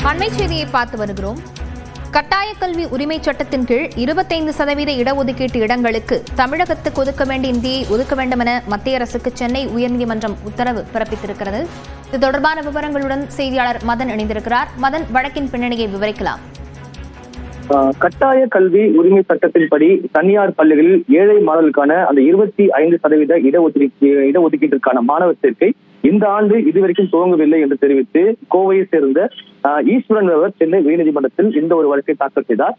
அண்மை செய்தியை பார்த்து வருகிறோம். கட்டாய கல்வி உரிமை சட்டத்தின் கீழ் 25% இடஒதுக்கீட்டு இடங்களுக்கு தமிழகத்துக்கு ஒதுக்க வேண்டிய நிதியை ஒதுக்க வேண்டும் என மத்திய அரசுக்கு சென்னை உயர்நீதிமன்றம் உத்தரவு பிறப்பித்திருக்கிறது. இது தொடர்பான விவரங்களுடன் செய்தியாளர் மதன் இணைந்திருக்கிறார். மதன், வழக்கின் பின்னணியை விவரிக்கலாம். கட்டாய கல்வி உரிமை சட்டத்தின்படி தனியார் பள்ளிகளில் ஏழை மாணவர்களுக்கான அந்த 25% இடஒதுக்கீட்டிற்கான மாணவர் சேர்க்கை இந்த ஆண்டு இதுவரைக்கும் துவங்கவில்லை என்று தெரிவித்து கோவையை சேர்ந்த ஈஸ்வரன் அவர் சென்னை உயர்நீதிமன்றத்தில் இந்த ஒரு வழக்கை தாக்கல் செய்தார்.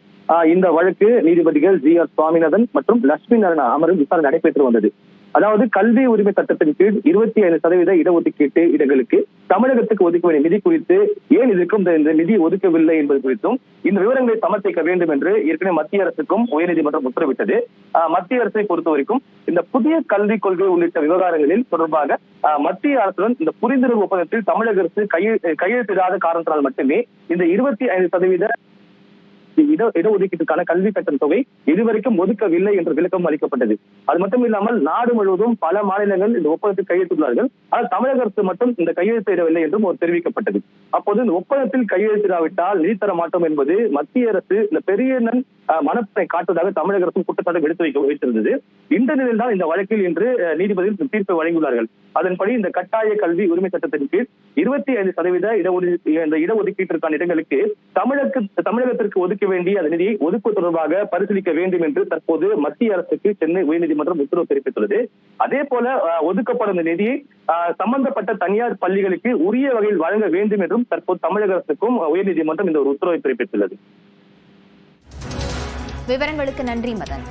இந்த வழக்கு நீதிபதிகள் GR சுவாமிநாதன் மற்றும் லட்சுமி நாராயண அமர்வு விசாரணை நடைபெற்று வந்தது. அதாவது கல்வி உரிமை சட்டத்தின் கீழ் 25% இடஒதுக்கீட்டு இடங்களுக்கு தமிழகத்துக்கு ஒதுக்க வேண்டிய நிதி குறித்து ஏன் இதற்கும் இந்த நிதி ஒதுக்கவில்லை என்பது குறித்தும் இந்த விவரங்களை சமர்ப்பிக்க வேண்டும் என்று ஏற்கனவே மத்திய அரசுக்கும் உயர்நீதிமன்றம் உத்தரவிட்டது. மத்திய அரசை பொறுத்தவரைக்கும் இந்த புதிய கல்விக் கொள்கை உள்ளிட்ட விவகாரங்களில் தொடர்பாக மத்திய அரசுடன் இந்த புரிந்துணர்வு ஒப்பந்தத்தில் தமிழக அரசு கையெழுத்திடாத காரணத்தினால் மட்டுமே இந்த 25% இடஒதுக்கீட்டுக்கான கல்வி கட்டண தொகை இதுவரைக்கும் ஒதுக்கவில்லை என்று விளக்கம் அளிக்கப்பட்டது. அது மட்டும் இல்லாமல் நாடு முழுவதும் பல மாநிலங்கள் இந்த ஒப்பந்தத்தில் கையெழுத்துள்ளார்கள். ஆனால் தமிழக அரசு மட்டும் இந்த கையெழுத்திடவில்லை என்றும் ஒரு தெரிவிக்கப்பட்டது. அப்போது இந்த ஒப்பந்தத்தில் கையெழுத்திடாவிட்டால் நிதி தர மாட்டோம் என்பது மத்திய அரசு இந்த பெரிய மனத்தை காட்டுவதாக தமிழக அரசும் குற்றச்சாட்டு எடுத்து வைத்திருந்தது. இந்த நிலையில் தான் இந்த வழக்கில் இன்று நீதிபதிகள் தீர்ப்பை வழங்கியுள்ளார்கள். அதன்படி இந்த கட்டாய கல்வி உரிமை சட்டத்தின் கீழ் 25% இடஒதுக்கீட்டிற்கான இடங்களுக்கு தமிழகத்திற்கு ஒதுக்க வேண்டிய அந்த நிதியை ஒதுக்கு தொடர்பாக பரிசீலிக்க வேண்டும் என்று தற்போது மத்திய அரசுக்கு சென்னை உயர்நீதிமன்றம் உத்தரவு பிறப்பித்துள்ளது. அதே போல ஒதுக்கப்படும் நிதியை சம்பந்தப்பட்ட தனியார் பள்ளிகளுக்கு உரிய வகையில் வழங்க வேண்டும் என்றும் தற்போது தமிழக அரசுக்கும் உயர்நீதிமன்றம் இந்த ஒரு உத்தரவை பிறப்பித்துள்ளது. விவரங்களுக்கு நன்றி மதன்.